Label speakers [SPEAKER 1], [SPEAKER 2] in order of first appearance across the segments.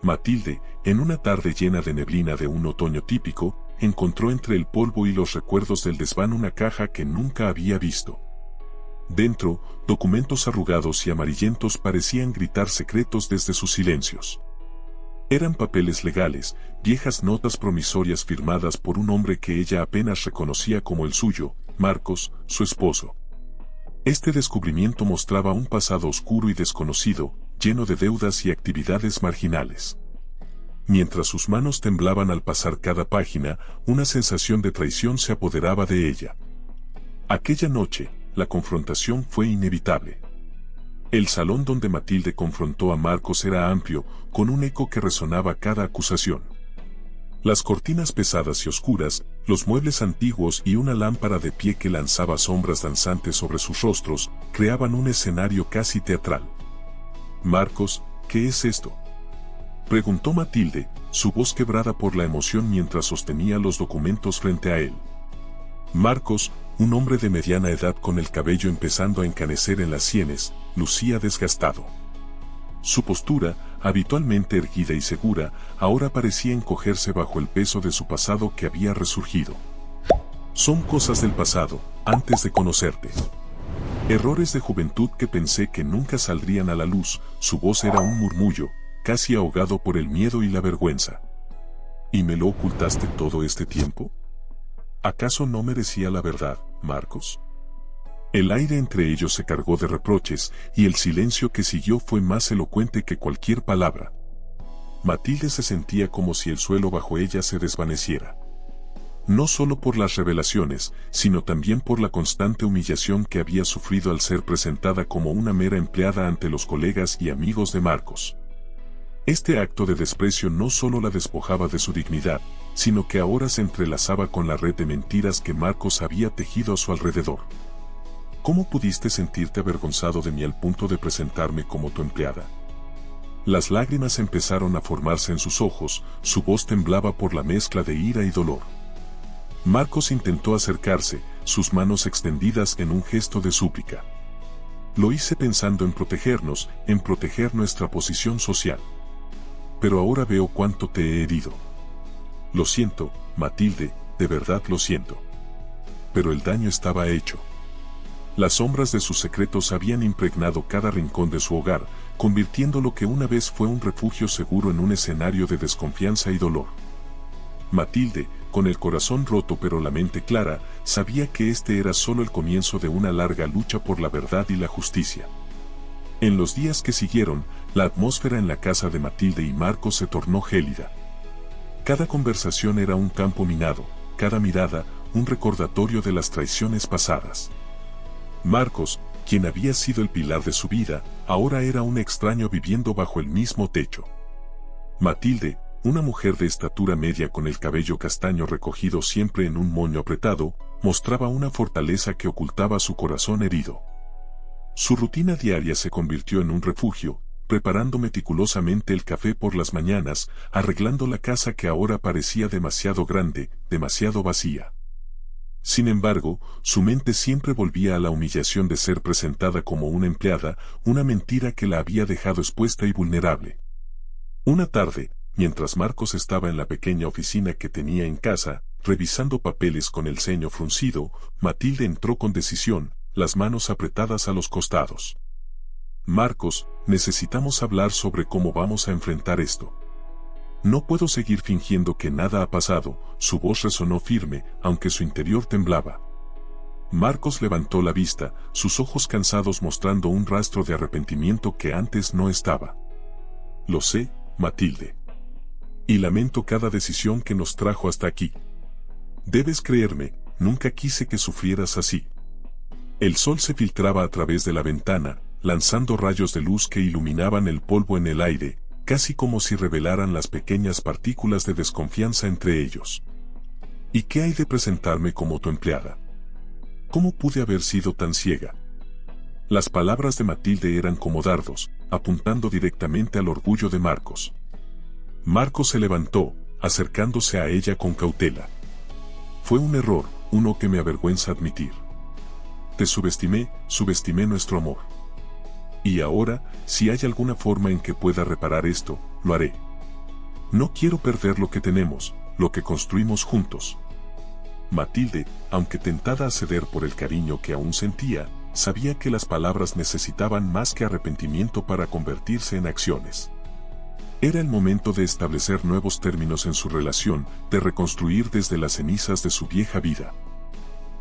[SPEAKER 1] Matilde, en una tarde llena de neblina de un otoño típico, encontró entre el polvo y los recuerdos del desván una caja que nunca había visto. Dentro, documentos arrugados y amarillentos parecían gritar secretos desde sus silencios. Eran papeles legales, viejas notas promisorias firmadas por un hombre que ella apenas reconocía como el suyo, Marcos, su esposo. Este descubrimiento mostraba un pasado oscuro y desconocido, lleno de deudas y actividades marginales. Mientras sus manos temblaban al pasar cada página, una sensación de traición se apoderaba de ella. Aquella noche, la confrontación fue inevitable. El salón donde Matilde confrontó a Marcos era amplio, con un eco que resonaba cada acusación. Las cortinas pesadas y oscuras, los muebles antiguos y una lámpara de pie que lanzaba sombras danzantes sobre sus rostros, creaban un escenario casi teatral. «Marcos, ¿qué es esto?», preguntó Matilde, su voz quebrada por la emoción mientras sostenía los documentos frente a él. Marcos, un hombre de mediana edad con el cabello empezando a encanecer en las sienes, lucía desgastado. Su postura, habitualmente erguida y segura, ahora parecía encogerse bajo el peso de su pasado que había resurgido. «Son cosas del pasado, antes de conocerte. Errores de juventud que pensé que nunca saldrían a la luz», su voz era un murmullo, casi ahogado por el miedo y la vergüenza. «¿Y me lo ocultaste todo este tiempo? ¿Acaso no merecía la verdad, Marcos?». El aire entre ellos se cargó de reproches, y el silencio que siguió fue más elocuente que cualquier palabra. Matilde se sentía como si el suelo bajo ella se desvaneciera. No solo por las revelaciones, sino también por la constante humillación que había sufrido al ser presentada como una mera empleada ante los colegas y amigos de Marcos. Este acto de desprecio no solo la despojaba de su dignidad, sino que ahora se entrelazaba con la red de mentiras que Marcos había tejido a su alrededor. «¿Cómo pudiste sentirte avergonzado de mí al punto de presentarme como tu empleada?». Las lágrimas empezaron a formarse en sus ojos, su voz temblaba por la mezcla de ira y dolor. Marcos intentó acercarse, sus manos extendidas en un gesto de súplica. «Lo hice pensando en protegernos, en proteger nuestra posición social. Pero ahora veo cuánto te he herido. Lo siento, Matilde, de verdad lo siento». Pero el daño estaba hecho. Las sombras de sus secretos habían impregnado cada rincón de su hogar, convirtiendo lo que una vez fue un refugio seguro en un escenario de desconfianza y dolor. Matilde, con el corazón roto pero la mente clara, sabía que este era solo el comienzo de una larga lucha por la verdad y la justicia. En los días que siguieron, la atmósfera en la casa de Matilde y Marcos se tornó gélida. Cada conversación era un campo minado, cada mirada, un recordatorio de las traiciones pasadas. Marcos, quien había sido el pilar de su vida, ahora era un extraño viviendo bajo el mismo techo. Matilde, una mujer de estatura media con el cabello castaño recogido siempre en un moño apretado, mostraba una fortaleza que ocultaba su corazón herido. Su rutina diaria se convirtió en un refugio, preparando meticulosamente el café por las mañanas, arreglando la casa que ahora parecía demasiado grande, demasiado vacía. Sin embargo, su mente siempre volvía a la humillación de ser presentada como una empleada, una mentira que la había dejado expuesta y vulnerable. Una tarde, mientras Marcos estaba en la pequeña oficina que tenía en casa, revisando papeles con el ceño fruncido, Matilde entró con decisión, las manos apretadas a los costados. «Marcos, necesitamos hablar sobre cómo vamos a enfrentar esto. No puedo seguir fingiendo que nada ha pasado», su voz resonó firme, aunque su interior temblaba. Marcos levantó la vista, sus ojos cansados mostrando un rastro de arrepentimiento que antes no estaba. «Lo sé, Matilde. Y lamento cada decisión que nos trajo hasta aquí. Debes creerme, nunca quise que sufrieras así». El sol se filtraba a través de la ventana, lanzando rayos de luz que iluminaban el polvo en el aire, casi como si revelaran las pequeñas partículas de desconfianza entre ellos. «¿Y qué hay de presentarme como tu empleada? ¿Cómo pude haber sido tan ciega?». Las palabras de Matilde eran como dardos, apuntando directamente al orgullo de Marcos. Marcos se levantó, acercándose a ella con cautela. «Fue un error, uno que me avergüenza admitir. Te subestimé nuestro amor. Y ahora, si hay alguna forma en que pueda reparar esto, lo haré». No quiero perder lo que tenemos, lo que construimos juntos. Matilde, aunque tentada a ceder por el cariño que aún sentía, sabía que las palabras necesitaban más que arrepentimiento para convertirse en acciones. Era el momento de establecer nuevos términos en su relación, de reconstruir desde las cenizas de su vieja vida.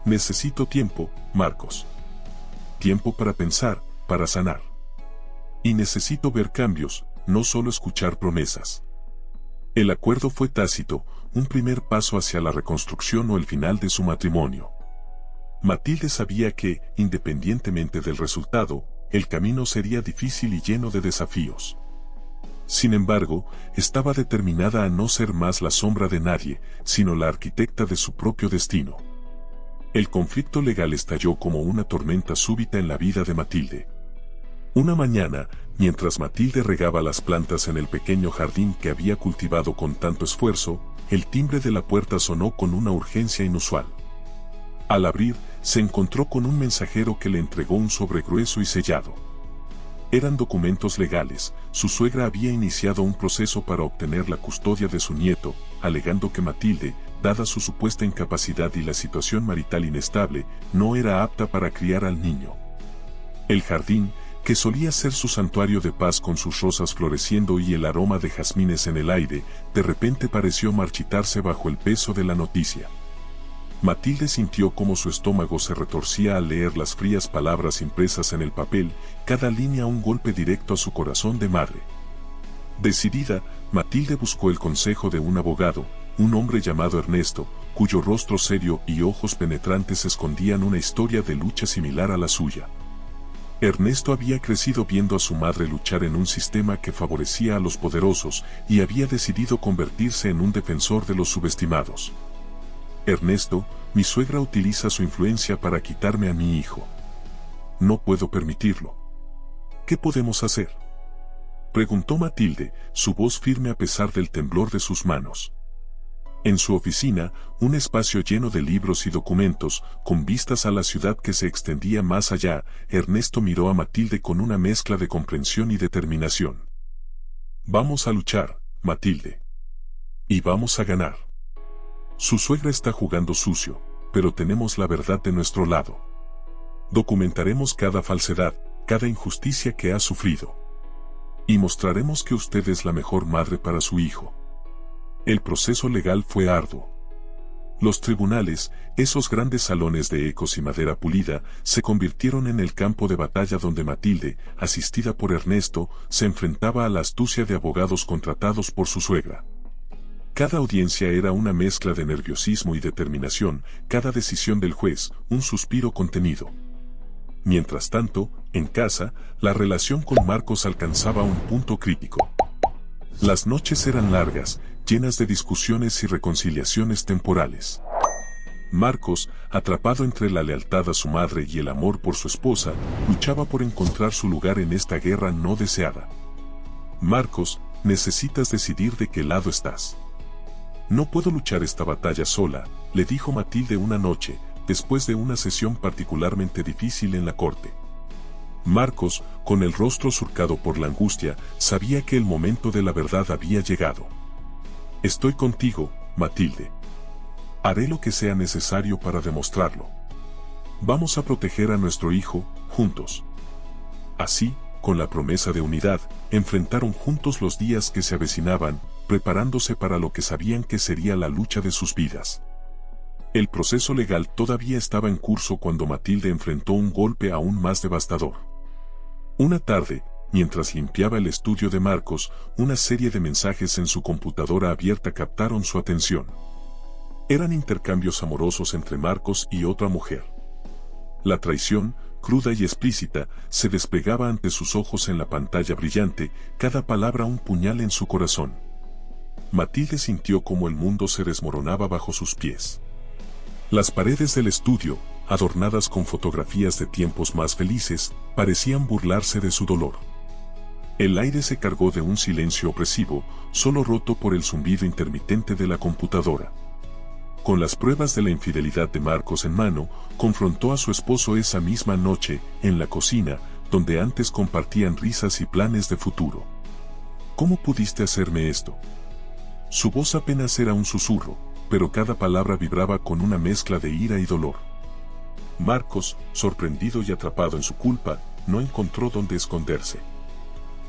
[SPEAKER 1] Necesito tiempo, Marcos. Tiempo para pensar, para sanar. Y necesito ver cambios, no solo escuchar promesas. El acuerdo fue tácito, un primer paso hacia la reconstrucción o el final de su matrimonio. Matilde sabía que, independientemente del resultado, el camino sería difícil y lleno de desafíos. Sin embargo, estaba determinada a no ser más la sombra de nadie, sino la arquitecta de su propio destino. El conflicto legal estalló como una tormenta súbita en la vida de Matilde. Una mañana, mientras Matilde regaba las plantas en el pequeño jardín que había cultivado con tanto esfuerzo, el timbre de la puerta sonó con una urgencia inusual. Al abrir, se encontró con un mensajero que le entregó un sobre grueso y sellado. Eran documentos legales. Su suegra había iniciado un proceso para obtener la custodia de su nieto, alegando que Matilde, dada su supuesta incapacidad y la situación marital inestable, no era apta para criar al niño. El jardín, que solía ser su santuario de paz con sus rosas floreciendo y el aroma de jazmines en el aire, de repente pareció marchitarse bajo el peso de la noticia. Matilde sintió cómo su estómago se retorcía al leer las frías palabras impresas en el papel, cada línea un golpe directo a su corazón de madre. Decidida, Matilde buscó el consejo de un abogado, un hombre llamado Ernesto, cuyo rostro serio y ojos penetrantes escondían una historia de lucha similar a la suya. Ernesto había crecido viendo a su madre luchar en un sistema que favorecía a los poderosos y había decidido convertirse en un defensor de los subestimados. Ernesto, mi suegra utiliza su influencia para quitarme a mi hijo. No puedo permitirlo. ¿Qué podemos hacer?, preguntó Matilde, su voz firme a pesar del temblor de sus manos. En su oficina, un espacio lleno de libros y documentos, con vistas a la ciudad que se extendía más allá, Ernesto miró a Matilde con una mezcla de comprensión y determinación. Vamos a luchar, Matilde. Y vamos a ganar. Su suegra está jugando sucio, pero tenemos la verdad de nuestro lado. Documentaremos cada falsedad, cada injusticia que ha sufrido. Y mostraremos que usted es la mejor madre para su hijo. El proceso legal fue arduo. Los tribunales, esos grandes salones de ecos y madera pulida, se convirtieron en el campo de batalla donde Matilde, asistida por Ernesto, se enfrentaba a la astucia de abogados contratados por su suegra. Cada audiencia era una mezcla de nerviosismo y determinación, cada decisión del juez, un suspiro contenido. Mientras tanto, en casa, la relación con Marcos alcanzaba un punto crítico. Las noches eran largas, llenas de discusiones y reconciliaciones temporales. Marcos, atrapado entre la lealtad a su madre y el amor por su esposa, luchaba por encontrar su lugar en esta guerra no deseada. Marcos, necesitas decidir de qué lado estás. No puedo luchar esta batalla sola, le dijo Matilde una noche, después de una sesión particularmente difícil en la corte. Marcos, con el rostro surcado por la angustia, sabía que el momento de la verdad había llegado. Estoy contigo, Matilde. Haré lo que sea necesario para demostrarlo. Vamos a proteger a nuestro hijo, juntos. Así, con la promesa de unidad, enfrentaron juntos los días que se avecinaban, preparándose para lo que sabían que sería la lucha de sus vidas. El proceso legal todavía estaba en curso cuando Matilde enfrentó un golpe aún más devastador. Una tarde, mientras limpiaba el estudio de Marcos, una serie de mensajes en su computadora abierta captaron su atención. Eran intercambios amorosos entre Marcos y otra mujer. La traición, cruda y explícita, se desplegaba ante sus ojos en la pantalla brillante, cada palabra un puñal en su corazón. Matilde sintió como el mundo se desmoronaba bajo sus pies. Las paredes del estudio, adornadas con fotografías de tiempos más felices, parecían burlarse de su dolor. El aire se cargó de un silencio opresivo, solo roto por el zumbido intermitente de la computadora. Con las pruebas de la infidelidad de Marcos en mano, confrontó a su esposo esa misma noche, en la cocina, donde antes compartían risas y planes de futuro. ¿Cómo pudiste hacerme esto?, Su voz apenas era un susurro, pero cada palabra vibraba con una mezcla de ira y dolor. Marcos, sorprendido y atrapado en su culpa, no encontró dónde esconderse.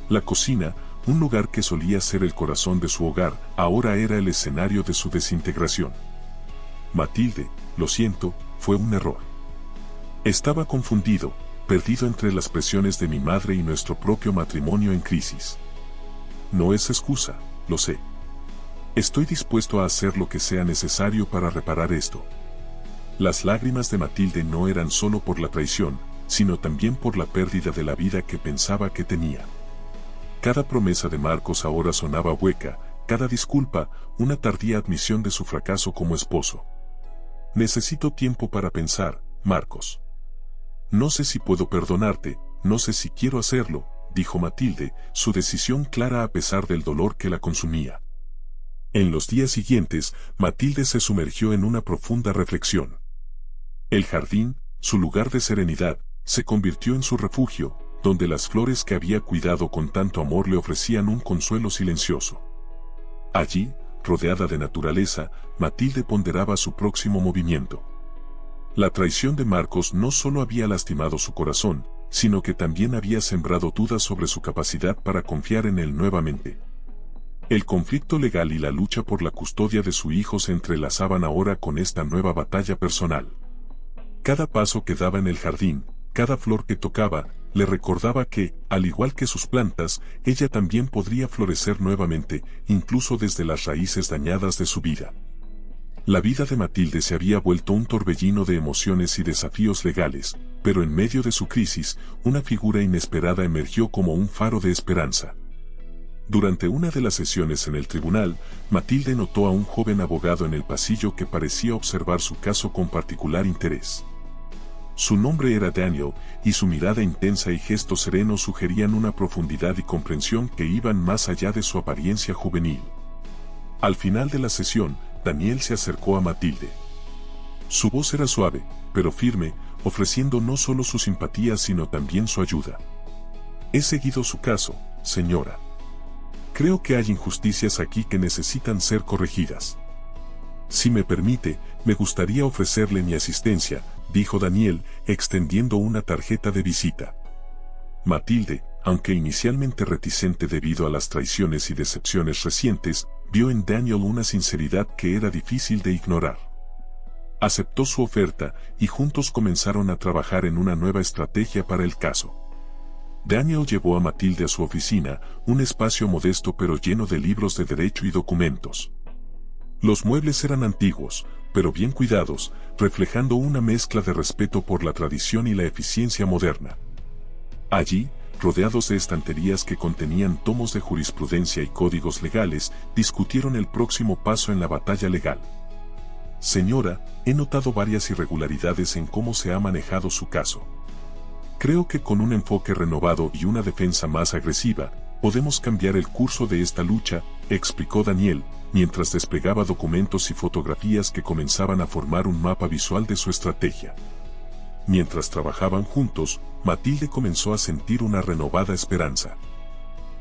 [SPEAKER 1] La cocina, un lugar que solía ser el corazón de su hogar, ahora era el escenario de su desintegración. Matilde, lo siento, fue un error. Estaba confundido, perdido entre las presiones de mi madre y nuestro propio matrimonio en crisis. No es excusa, lo sé. Estoy dispuesto a hacer lo que sea necesario para reparar esto. Las lágrimas de Matilde no eran solo por la traición, sino también por la pérdida de la vida que pensaba que tenía. Cada promesa de Marcos ahora sonaba hueca, cada disculpa, una tardía admisión de su fracaso como esposo. Necesito tiempo para pensar, Marcos. No sé si puedo perdonarte, no sé si quiero hacerlo, dijo Matilde, su decisión clara a pesar del dolor que la consumía. En los días siguientes, Matilde se sumergió en una profunda reflexión. El jardín, su lugar de serenidad, se convirtió en su refugio, donde las flores que había cuidado con tanto amor le ofrecían un consuelo silencioso. Allí, rodeada de naturaleza, Matilde ponderaba su próximo movimiento. La traición de Marcos no solo había lastimado su corazón, sino que también había sembrado dudas sobre su capacidad para confiar en él nuevamente. El conflicto legal y la lucha por la custodia de su hijo se entrelazaban ahora con esta nueva batalla personal. Cada paso que daba en el jardín, cada flor que tocaba, le recordaba que, al igual que sus plantas, ella también podría florecer nuevamente, incluso desde las raíces dañadas de su vida. La vida de Matilde se había vuelto un torbellino de emociones y desafíos legales, pero en medio de su crisis, una figura inesperada emergió como un faro de esperanza. Durante una de las sesiones en el tribunal, Matilde notó a un joven abogado en el pasillo que parecía observar su caso con particular interés. Su nombre era Daniel, y su mirada intensa y gesto sereno sugerían una profundidad y comprensión que iban más allá de su apariencia juvenil. Al final de la sesión, Daniel se acercó a Matilde. Su voz era suave, pero firme, ofreciendo no solo su simpatía sino también su ayuda. He seguido su caso, señora. Creo que hay injusticias aquí que necesitan ser corregidas. Si me permite, me gustaría ofrecerle mi asistencia, dijo Daniel, extendiendo una tarjeta de visita. Matilde, aunque inicialmente reticente debido a las traiciones y decepciones recientes, vio en Daniel una sinceridad que era difícil de ignorar. Aceptó su oferta y juntos comenzaron a trabajar en una nueva estrategia para el caso. Daniel llevó a Matilde a su oficina, un espacio modesto pero lleno de libros de derecho y documentos. Los muebles eran antiguos, pero bien cuidados, reflejando una mezcla de respeto por la tradición y la eficiencia moderna. Allí, rodeados de estanterías que contenían tomos de jurisprudencia y códigos legales, discutieron el próximo paso en la batalla legal. Señora, he notado varias irregularidades en cómo se ha manejado su caso. Creo que con un enfoque renovado y una defensa más agresiva, podemos cambiar el curso de esta lucha, explicó Daniel, mientras desplegaba documentos y fotografías que comenzaban a formar un mapa visual de su estrategia. Mientras trabajaban juntos, Matilde comenzó a sentir una renovada esperanza.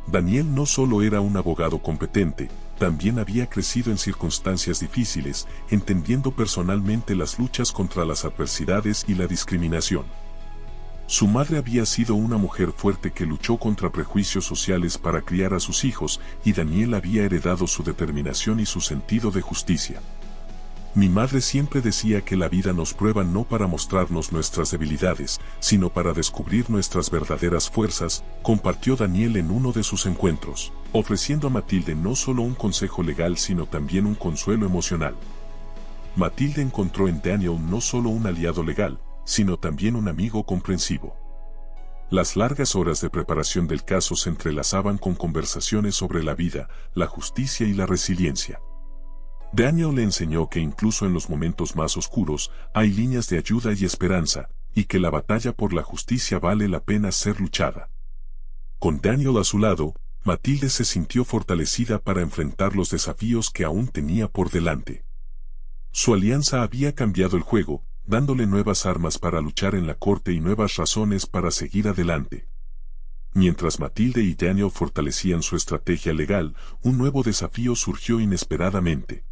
[SPEAKER 1] Daniel no solo era un abogado competente, también había crecido en circunstancias difíciles, entendiendo personalmente las luchas contra las adversidades y la discriminación. Su madre había sido una mujer fuerte que luchó contra prejuicios sociales para criar a sus hijos, y Daniel había heredado su determinación y su sentido de justicia. Mi madre siempre decía que la vida nos prueba no para mostrarnos nuestras debilidades, sino para descubrir nuestras verdaderas fuerzas, compartió Daniel en uno de sus encuentros, ofreciendo a Matilde no solo un consejo legal sino también un consuelo emocional. Matilde encontró en Daniel no solo un aliado legal, sino también un amigo comprensivo. Las largas horas de preparación del caso se entrelazaban con conversaciones sobre la vida, la justicia y la resiliencia. Daniel le enseñó que incluso en los momentos más oscuros, hay líneas de ayuda y esperanza, y que la batalla por la justicia vale la pena ser luchada. Con Daniel a su lado, Matilde se sintió fortalecida para enfrentar los desafíos que aún tenía por delante. Su alianza había cambiado el juego, dándole nuevas armas para luchar en la corte y nuevas razones para seguir adelante. Mientras Matilde y Daniel fortalecían su estrategia legal, un nuevo desafío surgió inesperadamente.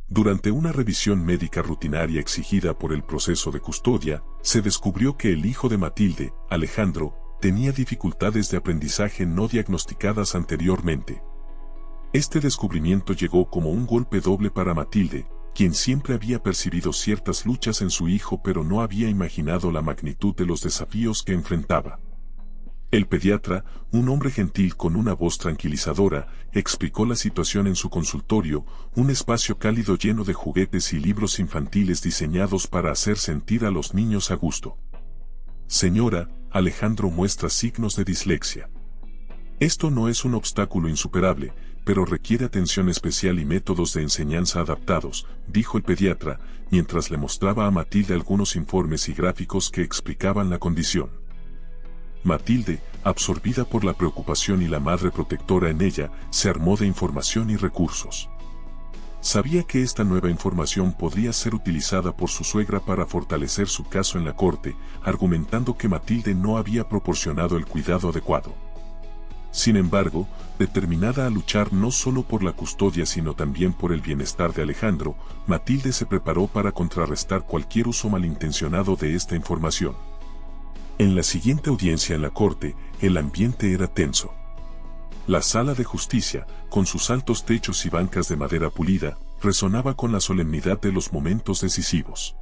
[SPEAKER 1] Durante una revisión médica rutinaria exigida por el proceso de custodia, se descubrió que el hijo de Matilde, Alejandro, tenía dificultades de aprendizaje no diagnosticadas anteriormente. Este descubrimiento llegó como un golpe doble para Matilde, quien siempre había percibido ciertas luchas en su hijo pero no había imaginado la magnitud de los desafíos que enfrentaba. El pediatra, un hombre gentil con una voz tranquilizadora, explicó la situación en su consultorio, un espacio cálido lleno de juguetes y libros infantiles diseñados para hacer sentir a los niños a gusto. Señora, Alejandro muestra signos de dislexia. Esto no es un obstáculo insuperable, pero requiere atención especial y métodos de enseñanza adaptados, dijo el pediatra, mientras le mostraba a Matilde algunos informes y gráficos que explicaban la condición. Matilde, absorbida por la preocupación y la madre protectora en ella, se armó de información y recursos. Sabía que esta nueva información podría ser utilizada por su suegra para fortalecer su caso en la corte, argumentando que Matilde no había proporcionado el cuidado adecuado. Sin embargo, determinada a luchar no solo por la custodia sino también por el bienestar de Alejandro, Matilde se preparó para contrarrestar cualquier uso malintencionado de esta información. En la siguiente audiencia en la corte, el ambiente era tenso. La sala de justicia, con sus altos techos y bancas de madera pulida, resonaba con la solemnidad de los momentos decisivos.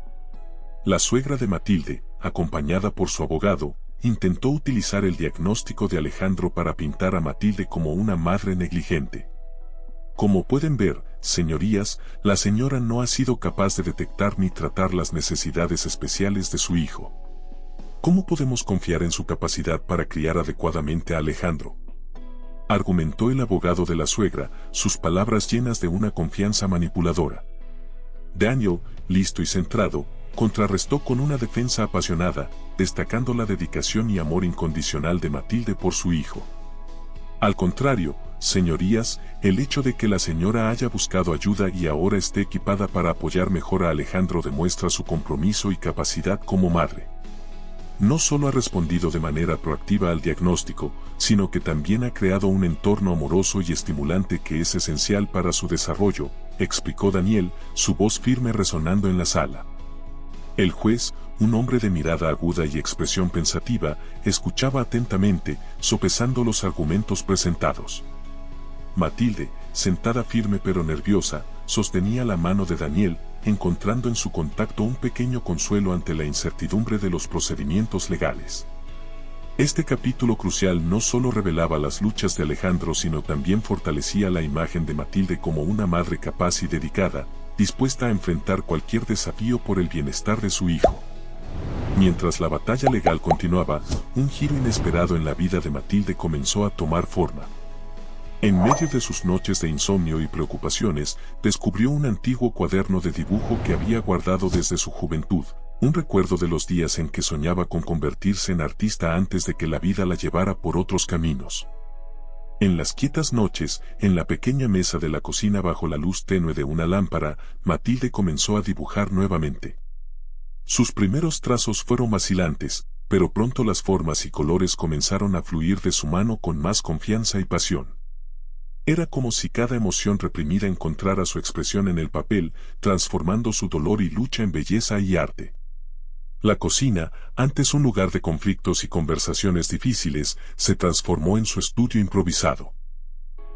[SPEAKER 1] La suegra de Matilde, acompañada por su abogado, intentó utilizar el diagnóstico de Alejandro para pintar a Matilde como una madre negligente. Como pueden ver, señorías, la señora no ha sido capaz de detectar ni tratar las necesidades especiales de su hijo. ¿Cómo podemos confiar en su capacidad para criar adecuadamente a Alejandro?, argumentó el abogado de la suegra, sus palabras llenas de una confianza manipuladora. Daniel, listo y centrado, contrarrestó con una defensa apasionada, destacando la dedicación y amor incondicional de Matilde por su hijo. Al contrario, señorías, el hecho de que la señora haya buscado ayuda y ahora esté equipada para apoyar mejor a Alejandro demuestra su compromiso y capacidad como madre. No solo ha respondido de manera proactiva al diagnóstico, sino que también ha creado un entorno amoroso y estimulante que es esencial para su desarrollo, explicó Daniel, su voz firme resonando en la sala. El juez, un hombre de mirada aguda y expresión pensativa, escuchaba atentamente, sopesando los argumentos presentados. Matilde, sentada firme pero nerviosa, sostenía la mano de Daniel, encontrando en su contacto un pequeño consuelo ante la incertidumbre de los procedimientos legales. Este capítulo crucial no solo revelaba las luchas de Alejandro sino también fortalecía la imagen de Matilde como una madre capaz y dedicada, dispuesta a enfrentar cualquier desafío por el bienestar de su hijo. Mientras la batalla legal continuaba, un giro inesperado en la vida de Matilde comenzó a tomar forma. En medio de sus noches de insomnio y preocupaciones, descubrió un antiguo cuaderno de dibujo que había guardado desde su juventud, un recuerdo de los días en que soñaba con convertirse en artista antes de que la vida la llevara por otros caminos. En las quietas noches, en la pequeña mesa de la cocina bajo la luz tenue de una lámpara, Matilde comenzó a dibujar nuevamente. Sus primeros trazos fueron vacilantes, pero pronto las formas y colores comenzaron a fluir de su mano con más confianza y pasión. Era como si cada emoción reprimida encontrara su expresión en el papel, transformando su dolor y lucha en belleza y arte. La cocina, antes un lugar de conflictos y conversaciones difíciles, se transformó en su estudio improvisado.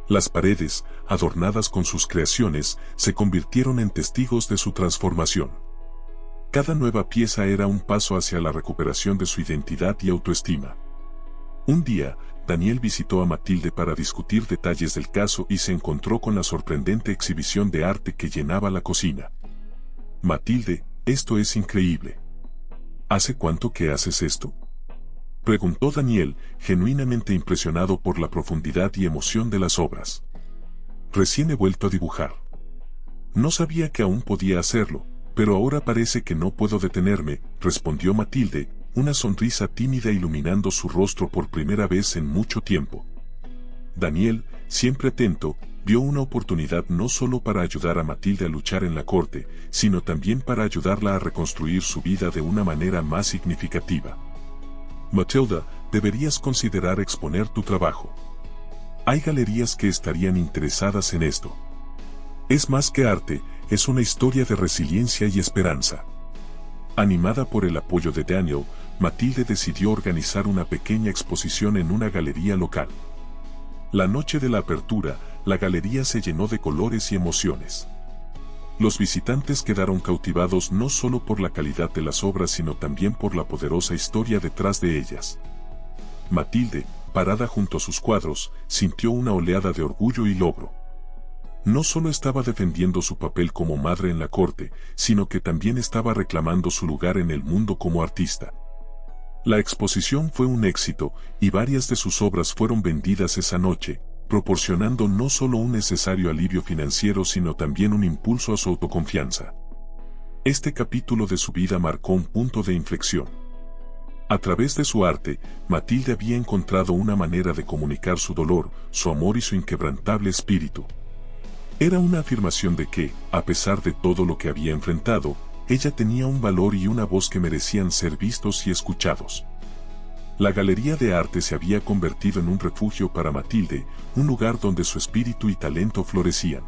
[SPEAKER 1] Las paredes, adornadas con sus creaciones, se convirtieron en testigos de su transformación. Cada nueva pieza era un paso hacia la recuperación de su identidad y autoestima. Un día, Daniel visitó a Matilde para discutir detalles del caso y se encontró con la sorprendente exhibición de arte que llenaba la cocina. Matilde, esto es increíble. ¿Hace cuánto que haces esto?, preguntó Daniel, genuinamente impresionado por la profundidad y emoción de las obras. Recién he vuelto a dibujar. No sabía que aún podía hacerlo, pero ahora parece que no puedo detenerme, respondió Matilde, una sonrisa tímida iluminando su rostro por primera vez en mucho tiempo. Daniel, siempre atento, vio una oportunidad no solo para ayudar a Matilde a luchar en la corte, sino también para ayudarla a reconstruir su vida de una manera más significativa. Matilda, deberías considerar exponer tu trabajo. Hay galerías que estarían interesadas en esto. Es más que arte, es una historia de resiliencia y esperanza. Animada por el apoyo de Daniel, Matilde decidió organizar una pequeña exposición en una galería local. La noche de la apertura, la galería se llenó de colores y emociones. Los visitantes quedaron cautivados no solo por la calidad de las obras sino también por la poderosa historia detrás de ellas. Matilde, parada junto a sus cuadros, sintió una oleada de orgullo y logro. No solo estaba defendiendo su papel como madre en la corte, sino que también estaba reclamando su lugar en el mundo como artista. La exposición fue un éxito, y varias de sus obras fueron vendidas esa noche, proporcionando no solo un necesario alivio financiero sino también un impulso a su autoconfianza. Este capítulo de su vida marcó un punto de inflexión. A través de su arte, Matilde había encontrado una manera de comunicar su dolor, su amor y su inquebrantable espíritu. Era una afirmación de que, a pesar de todo lo que había enfrentado, ella tenía un valor y una voz que merecían ser vistos y escuchados. La Galería de Arte se había convertido en un refugio para Matilde, un lugar donde su espíritu y talento florecían.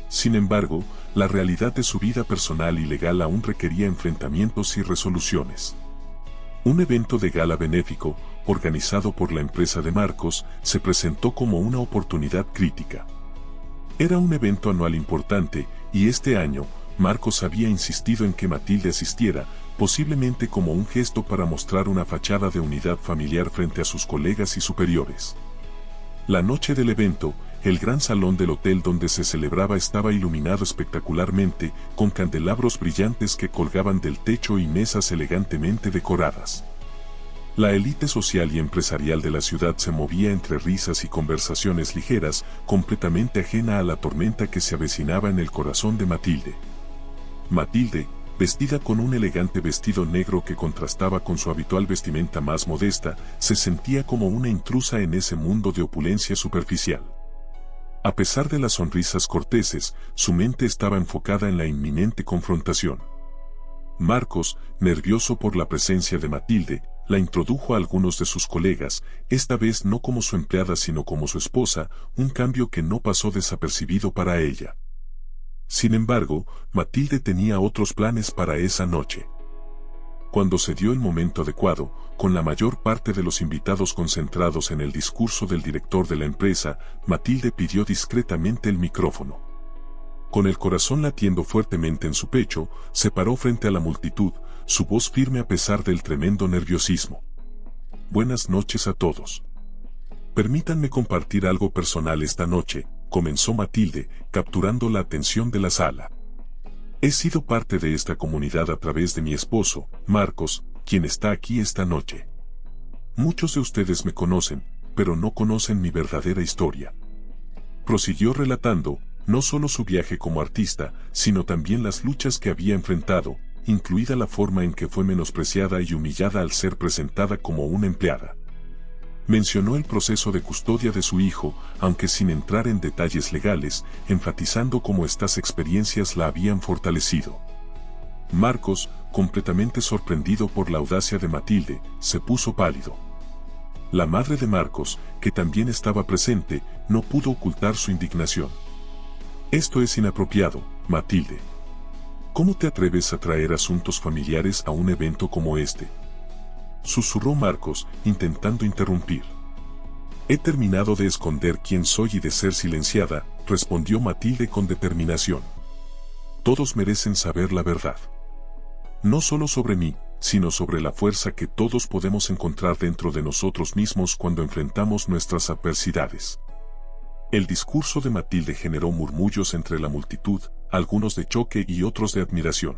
[SPEAKER 1] Sin embargo, la realidad de su vida personal y legal aún requería enfrentamientos y resoluciones. Un evento de gala benéfico, organizado por la empresa de Marcos, se presentó como una oportunidad crítica. Era un evento anual importante, y este año, Marcos había insistido en que Matilde asistiera, posiblemente como un gesto para mostrar una fachada de unidad familiar frente a sus colegas y superiores. La noche del evento, el gran salón del hotel donde se celebraba estaba iluminado espectacularmente, con candelabros brillantes que colgaban del techo y mesas elegantemente decoradas. La élite social y empresarial de la ciudad se movía entre risas y conversaciones ligeras, completamente ajena a la tormenta que se avecinaba en el corazón de Matilde. Matilde, vestida con un elegante vestido negro que contrastaba con su habitual vestimenta más modesta, se sentía como una intrusa en ese mundo de opulencia superficial. A pesar de las sonrisas corteses, su mente estaba enfocada en la inminente confrontación. Marcos, nervioso por la presencia de Matilde, la introdujo a algunos de sus colegas, esta vez no como su empleada sino como su esposa, un cambio que no pasó desapercibido para ella. Sin embargo, Matilde tenía otros planes para esa noche. Cuando se dio el momento adecuado, con la mayor parte de los invitados concentrados en el discurso del director de la empresa, Matilde pidió discretamente el micrófono. Con el corazón latiendo fuertemente en su pecho, se paró frente a la multitud, su voz firme a pesar del tremendo nerviosismo. Buenas noches a todos. Permítanme compartir algo personal esta noche, comenzó Matilde, capturando la atención de la sala. He sido parte de esta comunidad a través de mi esposo, Marcos, quien está aquí esta noche. Muchos de ustedes me conocen, pero no conocen mi verdadera historia. Prosiguió relatando, no solo su viaje como artista, sino también las luchas que había enfrentado, incluida la forma en que fue menospreciada y humillada al ser presentada como una empleada. Mencionó el proceso de custodia de su hijo, aunque sin entrar en detalles legales, enfatizando cómo estas experiencias la habían fortalecido. Marcos, completamente sorprendido por la audacia de Matilde, se puso pálido. La madre de Marcos, que también estaba presente, no pudo ocultar su indignación. Esto es inapropiado, Matilde. ¿Cómo te atreves a traer asuntos familiares a un evento como este? Susurró Marcos, intentando interrumpir. He terminado de esconder quién soy y de ser silenciada, respondió Matilde con determinación. Todos merecen saber la verdad. No solo sobre mí, sino sobre la fuerza que todos podemos encontrar dentro de nosotros mismos cuando enfrentamos nuestras adversidades. El discurso de Matilde generó murmullos entre la multitud, algunos de choque y otros de admiración.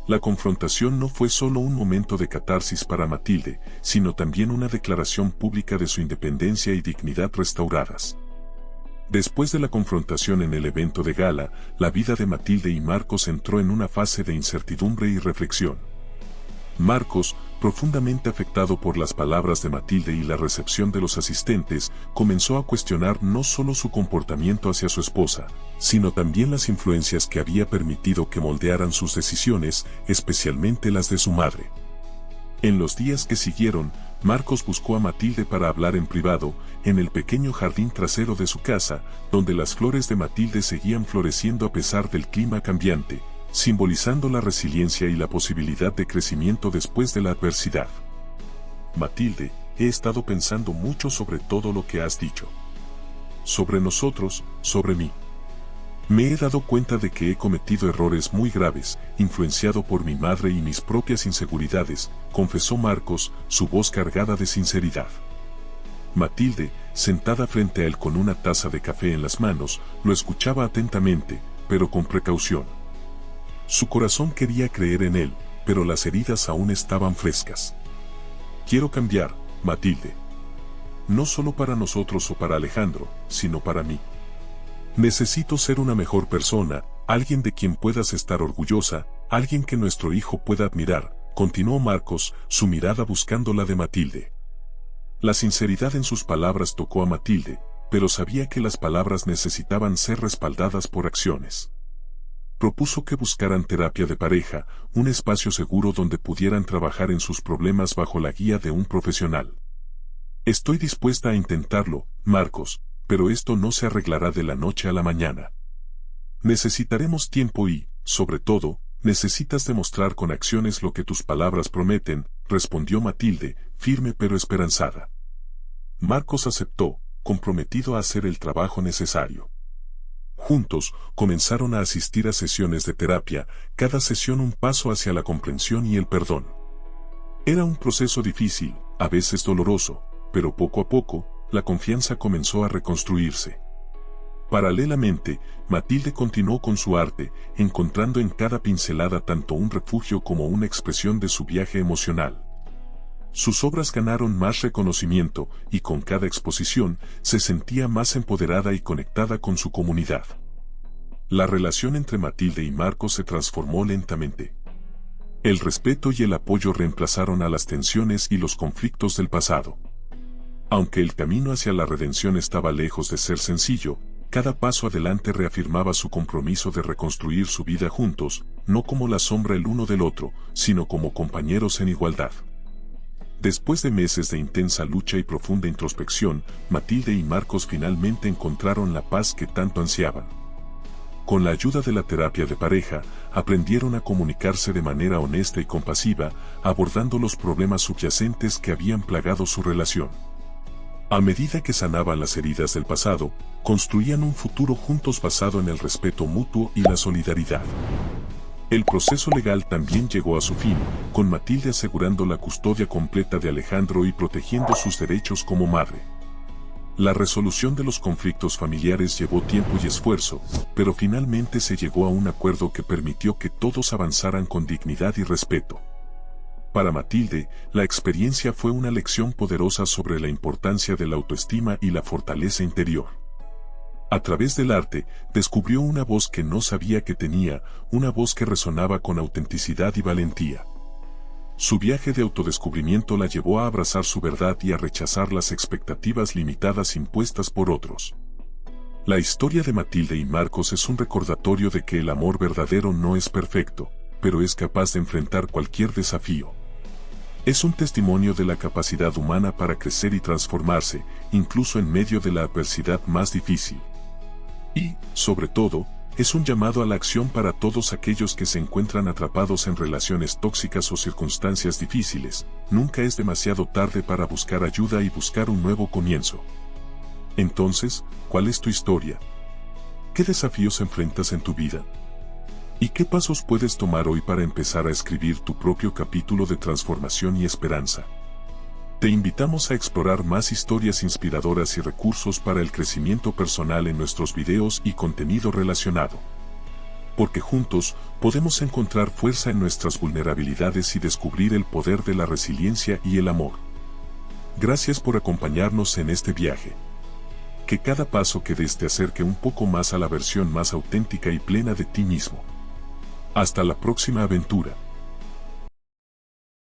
[SPEAKER 1] La confrontación no fue solo un momento de catarsis para Matilde, sino también una declaración pública de su independencia y dignidad restauradas. Después de la confrontación en el evento de gala, la vida de Matilde y Marcos entró en una fase de incertidumbre y reflexión. Marcos, profundamente afectado por las palabras de Matilde y la recepción de los asistentes, comenzó a cuestionar no solo su comportamiento hacia su esposa, sino también las influencias que había permitido que moldearan sus decisiones, especialmente las de su madre. En los días que siguieron, Marcos buscó a Matilde para hablar en privado, en el pequeño jardín trasero de su casa, donde las flores de Matilde seguían floreciendo a pesar del clima cambiante, simbolizando la resiliencia y la posibilidad de crecimiento después de la adversidad. Matilde, he estado pensando mucho sobre todo lo que has dicho. Sobre nosotros, sobre mí. Me he dado cuenta de que he cometido errores muy graves, influenciado por mi madre y mis propias inseguridades, confesó Marcos, su voz cargada de sinceridad. Matilde, sentada frente a él con una taza de café en las manos, lo escuchaba atentamente, pero con precaución. Su corazón quería creer en él, pero las heridas aún estaban frescas. Quiero cambiar, Matilde. No solo para nosotros o para Alejandro, sino para mí. Necesito ser una mejor persona, alguien de quien puedas estar orgullosa, alguien que nuestro hijo pueda admirar, continuó Marcos, su mirada buscando la de Matilde. La sinceridad en sus palabras tocó a Matilde, pero sabía que las palabras necesitaban ser respaldadas por acciones. Propuso que buscaran terapia de pareja, un espacio seguro donde pudieran trabajar en sus problemas bajo la guía de un profesional. Estoy dispuesta a intentarlo, Marcos, pero esto no se arreglará de la noche a la mañana. Necesitaremos tiempo y, sobre todo, necesitas demostrar con acciones lo que tus palabras prometen, respondió Matilde, firme pero esperanzada. Marcos aceptó, comprometido a hacer el trabajo necesario. Juntos, comenzaron a asistir a sesiones de terapia, cada sesión un paso hacia la comprensión y el perdón. Era un proceso difícil, a veces doloroso, pero poco a poco, la confianza comenzó a reconstruirse. Paralelamente, Matilde continuó con su arte, encontrando en cada pincelada tanto un refugio como una expresión de su viaje emocional. Sus obras ganaron más reconocimiento, y con cada exposición, se sentía más empoderada y conectada con su comunidad. La relación entre Matilde y Marcos se transformó lentamente. El respeto y el apoyo reemplazaron a las tensiones y los conflictos del pasado. Aunque el camino hacia la redención estaba lejos de ser sencillo, cada paso adelante reafirmaba su compromiso de reconstruir su vida juntos, no como la sombra el uno del otro, sino como compañeros en igualdad. Después de meses de intensa lucha y profunda introspección, Matilde y Marcos finalmente encontraron la paz que tanto ansiaban. Con la ayuda de la terapia de pareja, aprendieron a comunicarse de manera honesta y compasiva, abordando los problemas subyacentes que habían plagado su relación. A medida que sanaban las heridas del pasado, construían un futuro juntos basado en el respeto mutuo y la solidaridad. El proceso legal también llegó a su fin, con Matilde asegurando la custodia completa de Alejandro y protegiendo sus derechos como madre. La resolución de los conflictos familiares llevó tiempo y esfuerzo, pero finalmente se llegó a un acuerdo que permitió que todos avanzaran con dignidad y respeto. Para Matilde, la experiencia fue una lección poderosa sobre la importancia de la autoestima y la fortaleza interior. A través del arte, descubrió una voz que no sabía que tenía, una voz que resonaba con autenticidad y valentía. Su viaje de autodescubrimiento la llevó a abrazar su verdad y a rechazar las expectativas limitadas impuestas por otros. La historia de Matilde y Marcos es un recordatorio de que el amor verdadero no es perfecto, pero es capaz de enfrentar cualquier desafío. Es un testimonio de la capacidad humana para crecer y transformarse, incluso en medio de la adversidad más difícil. Y, sobre todo, es un llamado a la acción para todos aquellos que se encuentran atrapados en relaciones tóxicas o circunstancias difíciles. Nunca es demasiado tarde para buscar ayuda y buscar un nuevo comienzo. Entonces, ¿cuál es tu historia? ¿Qué desafíos enfrentas en tu vida? ¿Y qué pasos puedes tomar hoy para empezar a escribir tu propio capítulo de transformación y esperanza? Te invitamos a explorar más historias inspiradoras y recursos para el crecimiento personal en nuestros videos y contenido relacionado. Porque juntos podemos encontrar fuerza en nuestras vulnerabilidades y descubrir el poder de la resiliencia y el amor. Gracias por acompañarnos en este viaje. Que cada paso que des te acerque un poco más a la versión más auténtica y plena de ti mismo. Hasta la próxima aventura.